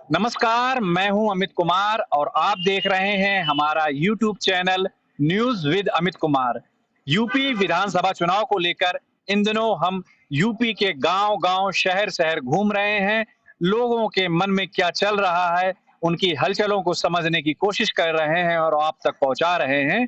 नमस्कार, मैं हूं अमित कुमार और आप देख रहे हैं हमारा YouTube channel news with Amit Kumar. UP विधानसभा चुनाव को लेकर इन दिनों हम यूपी के गांव-गांव, शहर-शहर घूम रहे हैं। लोगों के मन में क्या चल रहा है, उनकी हलचलों को समझने की कोशिश कर रहे हैं और आप तक पहुंचा रहे हैं।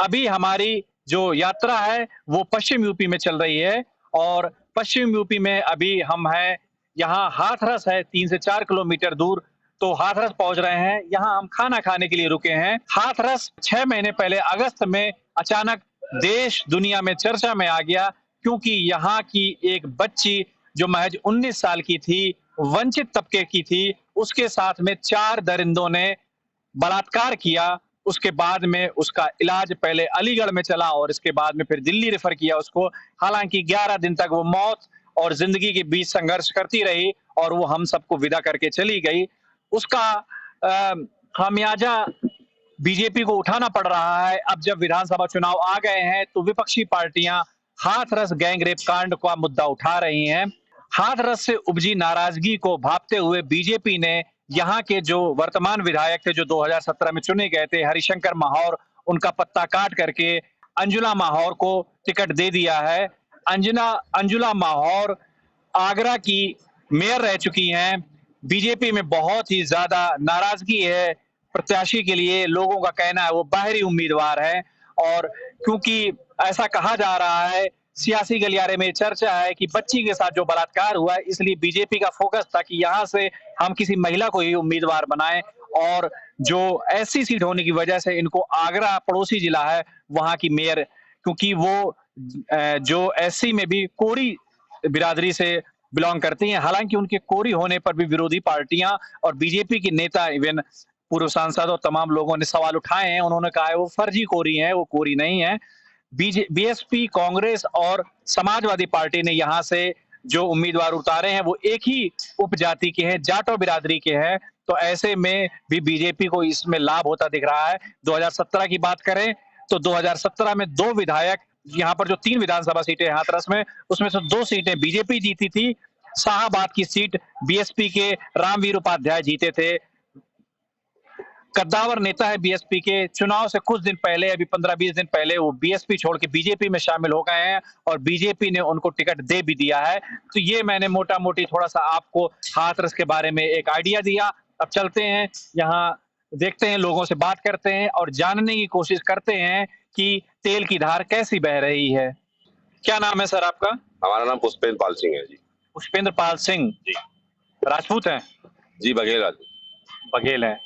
अभी हमारी जो यात्रा है, वो पश्चिम यूपी में चल रही है और पश्चिम यूपी में अभी हम हैं यहाँ हाथरस है 3 से 4 किलोमीटर दूर, तो हाथरस पहुंच रहे हैं। यहाँ हम खाना खाने के लिए रुके हैं। हाथरस 6 महीने पहले अगस्त में अचानक देश दुनिया में चर्चा में आ गया क्योंकि यहाँ की एक बच्ची जो महज 19 साल की थी, वंचित तबके की थी, उसके साथ में 4 दरिंदों ने बलात्कार किया। उसके बाद में उसका इलाज पहले अलीगढ़ में चला और इसके बाद में फिर दिल्ली रेफर किया उसको। हालांकि 11 दिन तक वो मौत और जिंदगी के बीच संघर्ष करती रही और वो हम सबको विदा करके चली गई। उसका खामियाजा बीजेपी को उठाना पड़ रहा है। अब जब विधानसभा चुनाव आ गए हैं तो विपक्षी पार्टियां हाथरस गैंगरेप कांड का मुद्दा उठा रही हैं। हाथरस से उपजी नाराजगी को भांपते हुए बीजेपी ने यहाँ के जो वर्तमान विधायक थे जो 2017 में चुने गए थे, हरिशंकर माहौर, उनका पत्ता काट करके अंजुला माहौर को टिकट दे दिया है। अंजुला माहौर आगरा की मेयर रह चुकी हैं। बीजेपी में बहुत ही ज्यादा नाराजगी है प्रत्याशी के लिए। लोगों का कहना है वो बाहरी उम्मीदवार है और क्योंकि ऐसा कहा जा रहा है, सियासी गलियारे में चर्चा है कि बच्ची के साथ जो बलात्कार हुआ है, इसलिए बीजेपी का फोकस था कि यहाँ से हम किसी महिला को ही उम्मीदवार बनाएं और जो ऐसी सीट होने की वजह से इनको आगरा पड़ोसी जिला है, वहां की मेयर क्योंकि वो जो एससी में भी कोरी बिरादरी से बिलोंग करती हैं। हालांकि उनके कोरी होने पर भी विरोधी पार्टियां और बीजेपी के नेता इवन पूर्व सांसद और तमाम लोगों ने सवाल उठाए हैं। उन्होंने कहा है वो फर्जी कोरी है, वो कोरी नहीं है। बीएसपी, कांग्रेस और समाजवादी पार्टी ने यहाँ से जो उम्मीदवार उतारे हैं वो एक ही उपजाति के हैं, जाटो बिरादरी के हैं। तो ऐसे में भी बीजेपी को इसमें लाभ होता दिख रहा है। 2017 की बात करें तो 2017 में 2 विधायक, यहाँ पर जो 3 विधानसभा सीटें हैं हाथरस में, उसमें से 2 सीटें बीजेपी जीती थी। शाहाबाद की सीट बीएसपी के रामवीर उपाध्याय जीते थे। कद्दावर नेता है बीएसपी के। चुनाव से कुछ दिन पहले, अभी 15-20 दिन पहले वो बीएसपी छोड़ के बीजेपी में शामिल हो गए हैं और बीजेपी ने उनको टिकट दे भी दिया है। तो ये मैंने मोटा-मोटी थोड़ा-सा आपको हाथरस के बारे में एक आइडिया दिया। अब चलते हैं, यहाँ देखते हैं, लोगों से बात करते हैं और जानने की कोशिश करते हैं कि तेल की धार कैसी बह रही है। क्या नाम है सर आपका? हमारा नाम पुष्पेंद्र पाल सिंह है जी। पुष्पेंद्र पाल सिंह जी। राजपूत हैं? जी, बघेल राजपूत। बघेल हैं।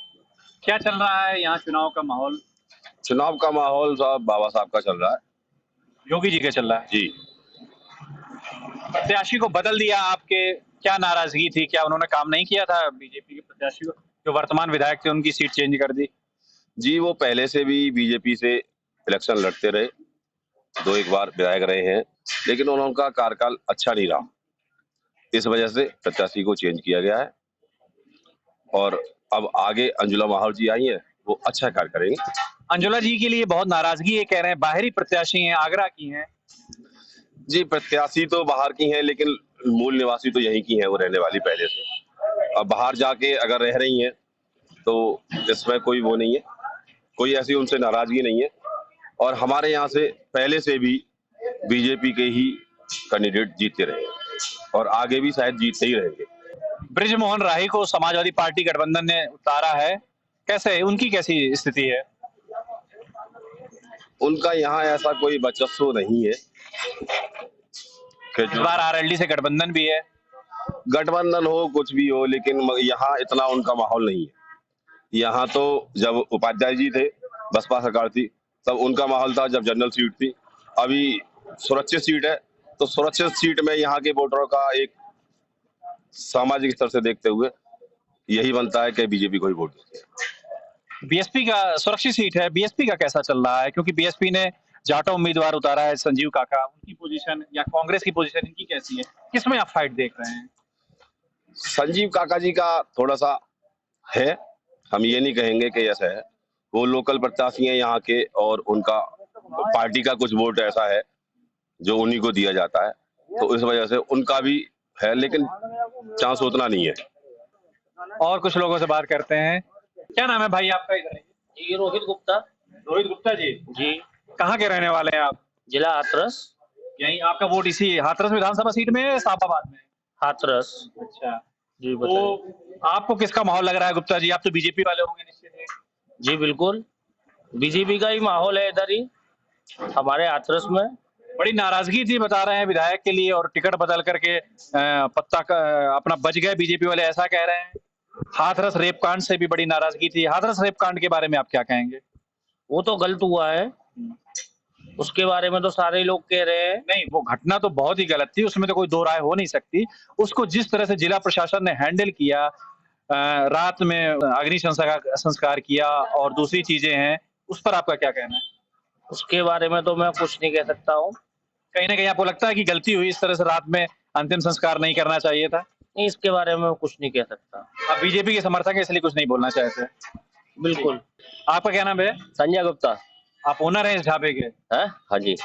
क्या चल रहा है यहाँ चुनाव का माहौल? चुनाव का माहौल साहब बाबा साहब का चल रहा है। योगी जी का चल रहा है। जी। प्रत्याशी को बदल दिया, आपके क्या नाराजगी थी? क्या उन्होंने काम नहीं किया था बीजेपी के प्रत्याशी को? जो वर्तमान विधायक थे उनकी सीट चेंज कर दी। जी, वो पहले से भी बीजेपी से इलेक्शन लड़ते रहे, 2-1 बार विधायक रहे हैं, लेकिन उनका कार्यकाल अच्छा नहीं रहा। इस वजह से प्रत्याशी को चेंज किया गया है और अब आगे अंजुला माहौर जी आई हैं, वो अच्छा कार्य करेंगे। अंजुला जी के लिए बहुत नाराजगी है, कह रहे हैं बाहरी प्रत्याशी हैं, आगरा की हैं। जी, प्रत्याशी तो बाहर की हैं, लेकिन मूल निवासी तो यहीं की हैं, वो रहने वाली पहले से। अब बाहर जाके अगर रह रही हैं, तो इसमें कोई वो नहीं है, कोई ऐसी उनसे नाराजगी नहीं है और हमारे यहाँ से पहले से भी बीजेपी के ही कैंडिडेट जीतते रहे और आगे भी शायद जीतते ही रहेंगे। बृजमोहन राही को समाजवादी पार्टी गठबंधन ने उतारा है, कैसे, उनकी कैसी स्थिति है? उनका यहाँ ऐसा कोई वर्चस्व नहीं है कि इस बार आरएलडी से गठबंधन भी है। गठबंधन हो कुछ भी हो, लेकिन यहाँ इतना उनका माहौल नहीं है। यहाँ तो जब उपाध्याय जी थे, बसपा सरकार थी, तब उनका माहौल था, जब जनरल सीट थी। अभी सुरक्षित सीट है, तो सुरक्षित सीट में यहाँ के वोटरों का एक सामाजिक स्तर से देखते हुए यही बनता है कि बीजेपी को ही वोट देते हैं। बीएसपी का सुरक्षित सीट है, बीएसपी का कैसा चल रहा है? क्योंकि बीएसपी ने जाटो उम्मीदवार उतारा है, संजीव काका, उनकी पोजीशन या कांग्रेस की पोजीशन इनकी कैसी है? किसमें आप फाइट देख रहे हैं? संजीव काका जी का थोड़ा सा है, हम ये नहीं कहेंगे कि ऐसा है। वो लोकल प्रत्याशी हैं यहाँ के और उनका पार्टी का कुछ वोट ऐसा है जो उन्हीं को दिया जाता है, तो इस वजह से उनका भी है, लेकिन चांस उतना नहीं है। और कुछ लोगों से बात करते हैं। क्या नाम है भाई आपका? इधर आइए। जी रोहित गुप्ता। रोहित गुप्ता जी, जी। कहाँ के रहने वाले हैं आप? जिला हाथरस। यही आपका वोट इसी हाथरस विधानसभा सीट में है या साबाबाद में? हाथरस। अच्छा, जी तो बताइए। आपको किसका माहौल लग रहा है गुप्ता जी? आप तो बीजेपी वाले होंगे निश्चित ही। जी बिल्कुल, बीजेपी का ही माहौल है इधर ही हमारे हाथरस में। बड़ी नाराजगी थी बता रहे हैं विधायक के लिए, और टिकट बदल करके पत्ता का अपना बच गए बीजेपी वाले, ऐसा कह रहे हैं। हाथरस रेप कांड से भी बड़ी नाराजगी थी। हाथरस रेप कांड के बारे में आप क्या कहेंगे? वो तो गलत हुआ है, उसके बारे में तो सारे लोग कह रहे हैं। नहीं, वो घटना तो बहुत ही गलत थी, उसमें तो कोई दो राय हो नहीं सकती। उसको जिस तरह से जिला प्रशासन ने हैंडल किया, रात में अग्नि संस्कार किया और दूसरी चीजें हैं, उस पर आपका क्या कहना है? उसके बारे में तो मैं कुछ नहीं कह सकता हूँ। कहीं ना कहीं आपको लगता है कि गलती हुई, इस तरह से रात में अंतिम संस्कार नहीं करना चाहिए था? नहीं, इसके बारे में कुछ नहीं कह सकता। आप बीजेपी के समर्थक हैं इसलिए कुछ नहीं बोलना चाहते? बिल्कुल। आपका क्या नाम है? संजय गुप्ता। आप ओनर हैं इस ढाबे के? है? हाँ जी।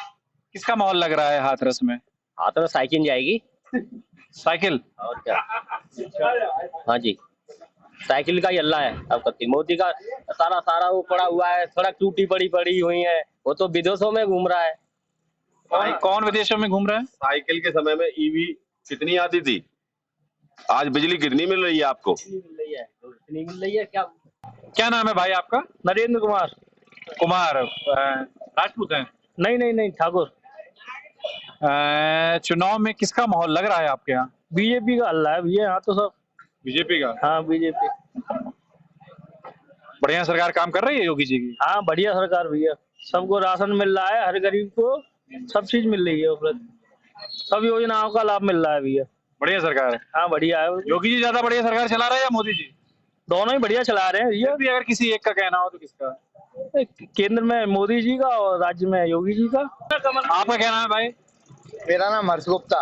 किसका माहौल लग रहा है हाथरस में? हाथरस साइकिल जाएगी। साइकिल? और क्या। हाँ जी, साइकिल का ही हल्ला है अब तक। मोदी का सारा वो पड़ा हुआ है, सड़क टूटी पड़ी हुई है, वो तो विदेशों में घूम रहा है। कौन विदेशों में घूम रहा है? साइकिल के समय में ईवी कितनी आती थी, आज बिजली कितनी मिल रही है आपको? इतनी मिल रही है क्या? क्या नाम है भाई आपका? नरेंद्र कुमार। कुमार, राजपूत हैं? नहीं, ठाकुर। चुनाव में किसका माहौल लग रहा है आपके यहाँ? बीजेपी का हल्ला है भैया यहाँ तो सब। बीजेपी का? हाँ बीजेपी। बढ़िया सरकार काम कर रही है योगी जी की? हाँ बढ़िया सरकार भैया, सबको राशन मिल रहा है, हर गरीब को सब चीज मिल रही है उपलब्ध, सब योजनाओं का लाभ मिल रहा है भैया। बढ़िया सरकार है। हाँ बढ़िया है। योगी जी ज्यादा बढ़िया सरकार चला रहे हैं या मोदी जी? दोनों ही बढ़िया चला रहे हैं भैया। भी अगर किसी एक का कहना हो तो किसका? केंद्र में मोदी जी का और राज्य में योगी जी का। आपका क्या नाम है भाई? मेरा नाम हर्ष गुप्ता।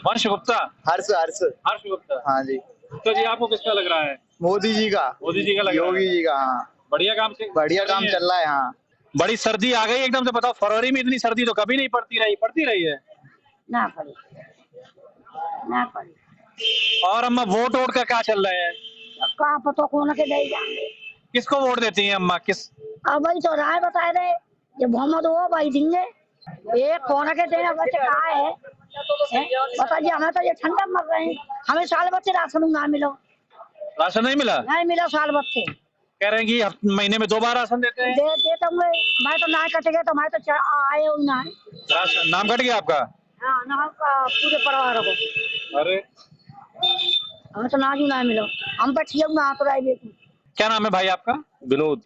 वंश गुप्ता? हर्ष हर्ष। हर्ष गुप्ता। हाँ जी। तो जी आपको किसका लग रहा है? मोदी जी का। मोदी जी का लग रहा है? योगी जी का। हाँ बढ़िया काम से बढ़िया काम चल रहा है। हाँ बड़ी सर्दी आ गई एकदम से, बताओ। फरवरी में इतनी सर्दी तो कभी नहीं पड़ती रही है ना पड़ी, ना पड़ी। और अम्मा वोट का क्या चल रहा है? कहाँ पता कौन के दे जाएंगे। किसको वोट देती हैं अम्मा? किस? अब वही तो राय बताए रहे, जब मोहम्मद हो भाई देंगे। एक कौन के देना बच्चे कहा है? बताइए, हमें तो ये ठंडा मर रहे हैं, हमें साल भर से राशन ना मिलो। राशन नहीं मिला? नहीं मिला साल भर से। कह रहे हैं कि महीने में 2 बार राशन देते हैं। देते होंगे, मैं तो ना कटेंगे तो मैं तो आए हो ना। नाम कट गया आपका? हाँ ना, पूरे परिवार को। अरे हमें तो ना ना मिलो, हम पर ठीक ना तो रहे। क्या नाम है भाई आपका? विनोद।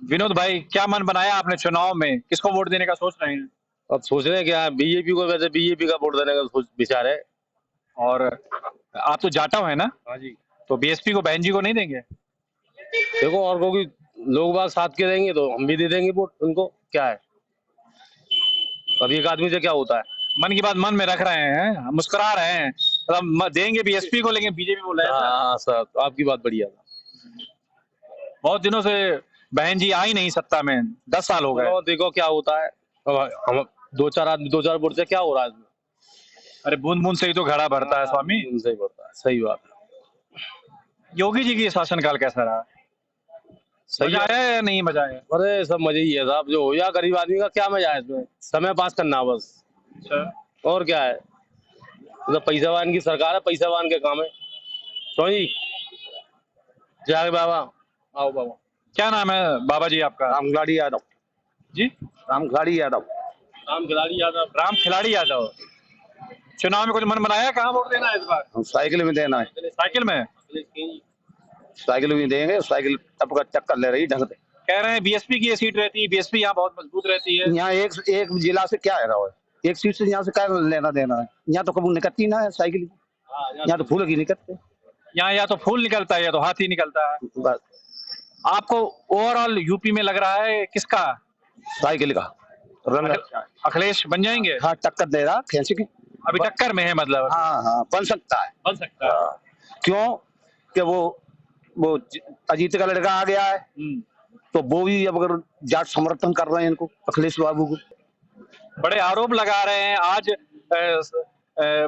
विनोद भाई, क्या मन बनाया आपने चुनाव में? किसको वोट देने का सोच रहे हैं? अब सोच रहे हैं क्या, बीजेपी को, वैसे बीजेपी का वोट देने का विचार है। और आप तो जाटव है ना? हाँ जी। तो बीएसपी को, बहन जी को नहीं देंगे? देखो, और कोई लोग बाग साथ के देंगे तो हम भी दे देंगे वोट उनको, क्या है। अब एक आदमी से क्या होता है। मन की बात मन में रख रहे हैं, मुस्कुरा रहे हैं, मतलब देंगे बीएसपी को लेकिन बीजेपी बोल रहे हैं। हाँ सर, आपकी बात बढ़िया। बहुत दिनों से बहन जी आई नहीं सत्ता में, 10 साल हो गए। देखो क्या होता है, हम दो चार वोट से क्या हो रहा है। अरे बूंद बूंद से ही तो घड़ा भरता है स्वामी। सही बढ़ता है, सही बात है। योगी जी की शासनकाल कैसा रहा? सही मजा आया या नहीं मजा आया? अरे सब मजे ही है साहब, जो हो या गरीब आदमी का क्या मजा है इसमें, समय पास करना बस। अच्छा। और क्या है, तो पैसावान की सरकार है, पैसावान के काम है। जी जय बाबा। आओ बाबा। क्या नाम है बाबा जी आपका? रामखिलाड़ी यादव। जी? रामखिलाड़ी यादव। रामखिलाड़ी यादव। राम खिलाड़ी यादव। चुनाव में कुछ मन बनाया, कहाँ वोट देना है इस बार? हम साइकिल में देना है। साइकिल में? साइकिल में देंगे, साइकिल टप का चक्कर ले रही ढंग से। कह रहे हैं बीएसपी की ये सीट रहती है, बीएसपी यहाँ बहुत मजबूत रहती है। यहाँ एक जिला से क्या है रहा है, एक सीट से यहाँ से क्या लेना देना है। यहाँ तो कभी निकलती ना है साइकिल, यहाँ तो फूल की निकलते। यहाँ या तो फूल निकलता है या तो हाथी निकलता है। बस आपको ओवरऑल यूपी में लग रहा है किसका? साइकिल का रंग अखिलेश बन जाएंगे? हाँ टक्कर दे रहा खींच के। अभी टक्कर में है मतलब? हाँ बन सकता है। बन सकता है। क्यों कि वो अजीत का लड़का आ गया है, तो वो भी अब अगर जाट समर्थन कर रहे हैं इनको, अखिलेश बाबू को। बड़े आरोप लगा रहे हैं। आज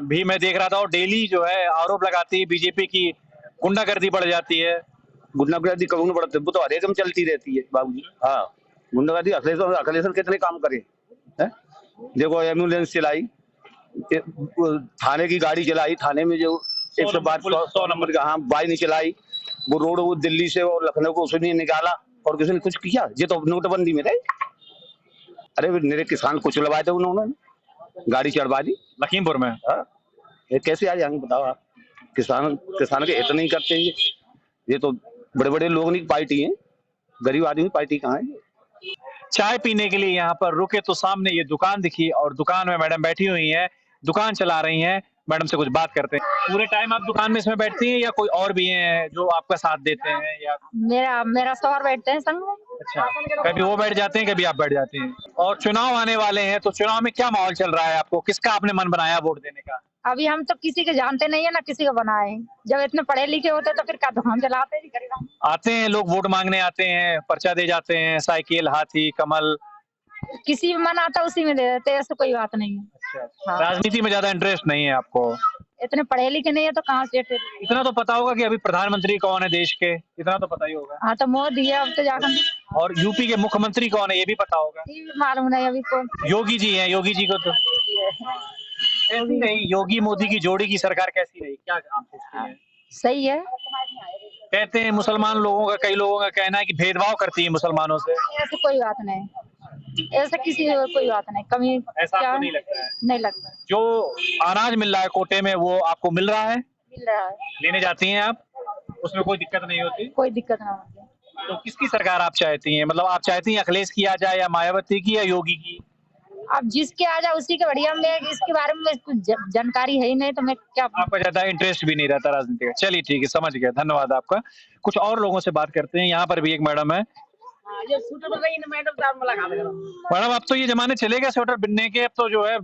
भी मैं देख रहा था, और डेली जो है आरोप लगाती है बीजेपी की गुंडागर्दी बढ़ जाती है। गुंडागर्दी कभी नहीं बढ़ती, वो तो हर एक में चलती रहती है बाबूजी। हाँ, गुंडागर्दी अखिलेश कितने काम करे हैं? देखो एम्बुलेंस चलाई, वो थाने की गाड़ी चलाई, थाने में जो 100 नंबर का हाँ बाई नहीं चलाई, वो रोड वो दिल्ली से और लखनऊ को उसने निकाला और किसी ने कुछ किया? ये तो नोटबंदी में थे। अरे मेरे किसान को चलवाए थे उन्होंने, गाड़ी चढ़वा दी लखीमपुर में। हाँ, ये कैसे आ जाएंगे बताओ आप? किसान के हित नहीं करते हैं ये तो बड़े बड़े लोग नहीं पार्टी है, गरीब आदमी पार्टी कहाँ है? चाय पीने के लिए यहाँ पर रुके तो सामने ये दुकान दिखी और दुकान में मैडम बैठी हुई है, दुकान चला रही हैं। मैडम से कुछ बात करते हैं। पूरे टाइम आप दुकान में इसमें बैठती हैं या कोई और भी हैं जो आपका साथ देते हैं? या मेरा शौहर बैठते हैं संग में। अच्छा, कभी वो बैठ जाते हैं, कभी आप बैठ जाते हैं। और चुनाव आने वाले हैं तो चुनाव में क्या माहौल चल रहा है आपको? किसका आपने मन बनाया वोट देने का? अभी हम तो किसी के जानते नहीं है ना किसी को बनाए। जब इतने पढ़े लिखे होते तो फिर क्या दुकान चलाते जी गरीब। आते हैं लोग वोट मांगने आते हैं, पर्चा दे जाते हैं, साइकिल, हाथी, कमल। किसी में मन आता उसी में दे देते, ऐसे कोई बात नहीं है। अच्छा, हाँ। राजनीति में ज्यादा इंटरेस्ट नहीं है आपको? इतने पढ़े लिखे नहीं है तो कहाँ से फिर। इतना तो पता होगा कि अभी प्रधानमंत्री कौन है देश के, इतना तो पता ही होगा। हाँ तो मोदी है अब तो जाकर। और यूपी के मुख्यमंत्री कौन है ये भी पता होगा। ये भी मालूम नहीं अभी कौन। योगी जी हैं, योगी जी को तो कैसी रही योगी मोदी की जोड़ी की सरकार, कैसी रही, क्या आप सोचते हैं? सही है। कहते हैं मुसलमान लोगों का, कई लोगों का कहना है कि भेदभाव करती है मुसलमानों से। ऐसे कोई बात नहीं, ऐसे किसी कोई बात नहीं, कमी ऐसा क्या आपको नहीं लगता है? नहीं लगता। जो अनाज मिल रहा है कोटे में वो आपको मिल रहा है? मिल रहा है, लेने जाती हैं आप, उसमें कोई दिक्कत नहीं होती? कोई दिक्कत ना होती। तो किसकी सरकार आप चाहती हैं? मतलब आप चाहती हैं अखिलेश की आ जाए या मायावती की या योगी की? अब जिसके आ जाए उसी के बढ़िया। में इसके बारे में कुछ जानकारी है ही नहीं तो मैं क्या। आपका ज्यादा इंटरेस्ट भी नहीं रहता राजनीति का। चलिए ठीक है, समझ गए, धन्यवाद आपका। कुछ और लोगों से बात करते हैं। यहाँ पर भी एक मैडम है। मैडम अब तो ये जमाने चले गए स्वेटर बिनने के, अब तो जो है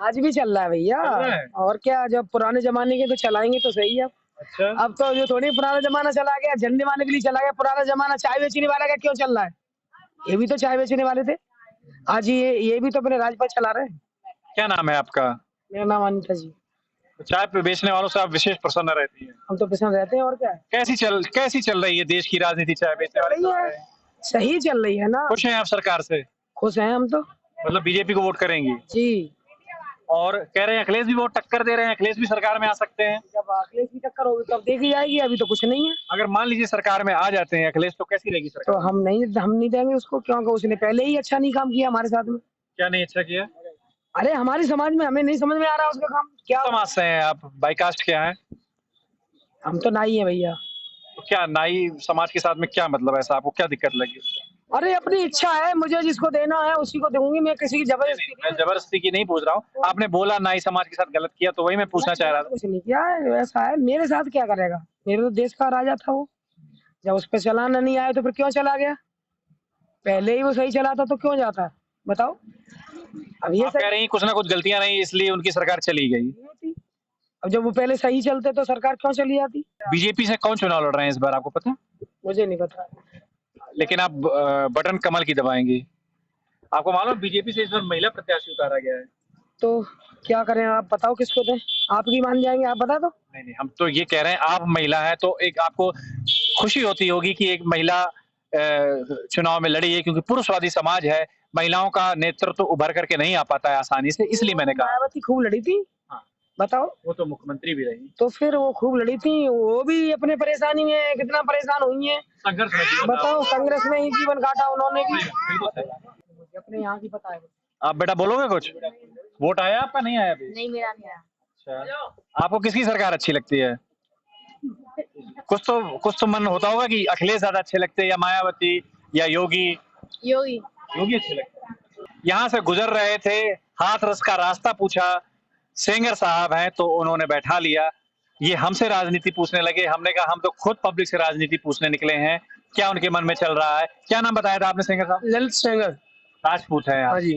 आज भी चल रहा है भैया। चल रहा है? और क्या, जब पुराने जमाने के तो चलाएंगे तो सही है। अच्छा, अब तो जो थोड़ी पुराना जमाना चला गया, झंडे मारने के लिए चला गया। पुराना जमाना चाय बेचने वाला का क्यों चल रहा है? ये भी तो चाय बेचने वाले थे, आज ये भी तो अपने राजपाल चला रहे हैं। क्या नाम है आपका? मेरा नाम अनिता जी। चाय पे बेचने वालों से आप विशेष प्रसन्न रहती है? हम तो पसंद रहते हैं और क्या। कैसी चल रही है देश की राजनीति? चाय बेचने वाले सही चल रही है ना। खुश हैं आप सरकार से? खुश हैं हम तो। मतलब बीजेपी को वोट करेंगी? जी। और कह रहे हैं अखिलेश भी वोट टक्कर दे रहे हैं, अखिलेश भी सरकार में आ सकते हैं। जब अखिलेश की टक्कर होगी तब देखी जाएगी, अभी तो कुछ नहीं है। अगर मान लीजिए सरकार में आ जाते हैं अखिलेश तो कैसी रहेगी सरकार? तो हम नहीं देंगे उसको, क्योंकि उसने पहले ही अच्छा नहीं काम किया हमारे साथ में। क्या नहीं अच्छा किया? अरे हमारी समाज में हमें नहीं समझ में आ रहा उसका काम क्या। समाज से हैं आप? बाई कास्ट क्या है? हम तो नाई है भैया। तो क्या नाई समाज के साथ में क्या मतलब, ऐसा आपको क्या दिक्कत लगी? अरे अपनी इच्छा है, मुझे जिसको देना है उसी को दूंगी, मैं किसी की जबरदस्ती मैं जबरदस्ती की नहीं पूछ रहा हूँ। आपने बोला नाई समाज के साथ गलत किया तो वही मैं पूछना चाह रहा था। कुछ नहीं किया है, वैसा है। मेरे साथ क्या करेगा, मेरे तो देश का राजा था वो। जब उस पर चलाना नहीं आया तो फिर क्यों चला गया? पहले ही वो सही चलाता तो क्यों जाता, बताओ। अब ये आप कह रही हैं कुछ ना कुछ गलतियां रही इसलिए उनकी सरकार चली गई। अब जब वो पहले सही चलते तो सरकार क्यों चली जाती? बीजेपी से कौन चुनाव लड़ रहे हैं इस बार आपको पता है? मुझे नहीं पता। लेकिन आप बटन कमल की दबाएंगी। आपको मालूम बीजेपी से इस बार महिला प्रत्याशी उतारा गया है? तो क्या करें, आप बताओ किसको दें? आप भी मान जाएंगे, आप बता दो। नहीं, हम तो ये कह रहे हैं आप महिला है तो एक आपको खुशी होती होगी कि एक महिला चुनाव में लड़ी है, क्योंकि पुरुषवादी समाज है, महिलाओं का नेतृत्व तो उभर करके नहीं आ पाता है आसानी से, इसलिए मैंने कहा। मायावती खूब लड़ी थी। हाँ। बताओ। वो तो मुख्यमंत्री भी रही। तो फिर वो खूब लड़ी थी, वो भी अपने परेशानी में कितना परेशान हुई है। संघर्ष में जीवन बताओ, कांग्रेस में ही जीवन काटा उन्होंने भी। बिल्कुल सही। मुझे अपने यहाँ की पता है। आप बेटा बोलोगे कुछ? वोट आया आपका? नहीं आया अभी? नहीं, मेरा नहीं आया। अच्छा, आपको किसकी सरकार अच्छी लगती है? कुछ तो मन होता होगा कि अखिलेश ज्यादा अच्छे लगते हैं या मायावती या योगी? योगी। योगी अच्छे लगते हैं। यहाँ से गुजर रहे थे, हाथरस का रास्ता पूछा, सेंगर साहब हैं तो उन्होंने बैठा लिया। ये हमसे राजनीति पूछने लगे, हमने कहा हम तो खुद पब्लिक से राजनीति पूछने निकले हैं, क्या उनके मन में चल रहा है। क्या नाम बताया था आपने सेंगर साहब? ललित सेंगर। राजपूत है हाँ जी।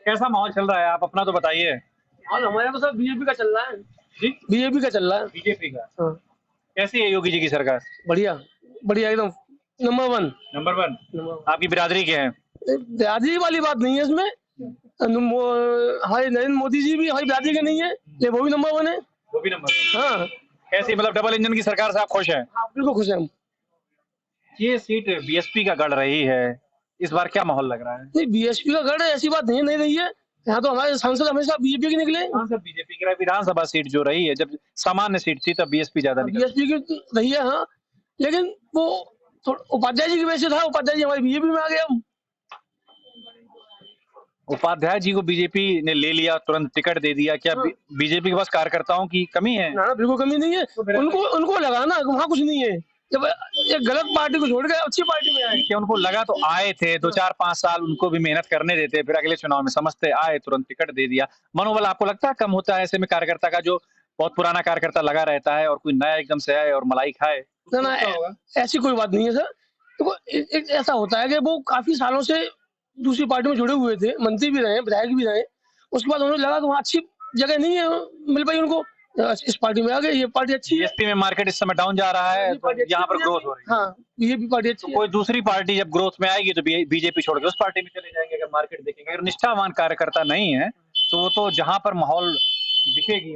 कैसा माहौल चल रहा है, आप अपना तो बताइए। और हमारे यहाँ तो सब बीजेपी का चल रहा है। जी, बीजेपी का चल रहा है। बीजेपी का। हाँ। कैसी है योगी जी की सरकार? बढ़िया बढ़िया, एकदम नंबर 1। नंबर 1। आपकी बिरादरी के हैं? बिरादरी वाली बात नहीं है इसमें। हमारे नरेंद्र मोदी जी भी हमारी बिरादरी के नहीं है, ये वो भी नंबर 1 है। वो भी नंबर 1। हाँ। कैसी मतलब डबल इंजन की सरकार से आप खुश हैं? हाँ, बिल्कुल खुश हैं हम। ये सीट बीएसपी का गढ़ रही है, इस बार क्या माहौल लग रहा है? नहीं, बीएसपी का गढ़ है, ऐसी बात नहीं रही है। यहाँ तो हमारे सांसद हमेशा बीजेपी के निकले। बीजेपी की विधानसभा सीट जो रही है, जब सामान्य सीट थी तब बीएसपी ज्यादा निकली। बीएसपी की रही है, हाँ, लेकिन वो उपाध्याय जी की वजह से था। उपाध्याय जी हमारे बीजेपी में आ गए हम। उपाध्याय जी को बीजेपी ने ले लिया, तुरंत टिकट दे दिया। क्या हाँ। बीजेपी के पास कार्यकर्ताओं की कमी है? ना बिल्कुल कमी नहीं है। उनको लगा ना वहाँ कुछ नहीं है, जब एक गलत पार्टी को छोड़ के अच्छी पार्टी में आए। कि उनको लगा तो आए थे 2-4-5 साल, उनको भी मेहनत करने देते, फिर अगले चुनाव में समझते, आए तुरंत टिकट दे दिया। मनोबल आपको लगता है कम होता है ऐसे में कार्यकर्ता का, जो बहुत पुराना कार्यकर्ता लगा रहता है और कोई नया एकदम से आए और मलाई खाए? ना ऐसी कोई बात नहीं है सर। तो एक ऐसा होता है कि वो काफी सालों से दूसरी पार्टी में जुड़े हुए थे, मंत्री भी रहे, विधायक भी रहे। उसके बाद उन्हें लगा कि वहाँ अच्छी जगह नहीं है, मिल पाई उनको, इस पार्टी में आ गए। ये पार्टी अच्छी है। बीएसपी में मार्केट इस समय डाउन जा रहा है, तो यहाँ पर ग्रोथ हो रही है। हाँ, बीजेपी पार्टी अच्छी है। कोई दूसरी पार्टी जब ग्रोथ में आएगी तो बीजेपी छोड़ के उस पार्टी में चले जाएंगे। अगर मार्केट देखेंगे, अगर निष्ठावान कार्यकर्ता नहीं है तो वो तो जहाँ पर माहौल दिखेगी।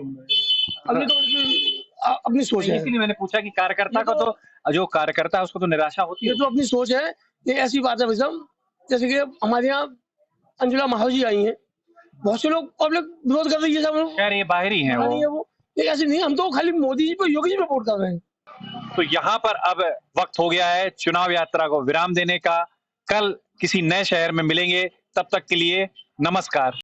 अभी तो उनकी अपनी सोच है। इसीलिए मैंने पूछा कि कार्यकर्ता को तो, जो कार्यकर्ता है उसको तो निराशा होती है। ये तो अपनी सोच है। ये ऐसी बात है भाई साहब, जैसे कि हमारे यहाँ अंजुला महाव जी आई हैं, बहुत से लोग पब्लिक विरोध कर रही है सब। खैर ये बाहरी हैं वो। ये ऐसे नहीं, हम तो खाली मोदी जी पे, योगी जी पे वोट कर रहे हैं। तो यहाँ पर अब वक्त हो गया है चुनाव यात्रा को विराम देने का। कल किसी नए शहर में मिलेंगे, तब तक के लिए नमस्कार।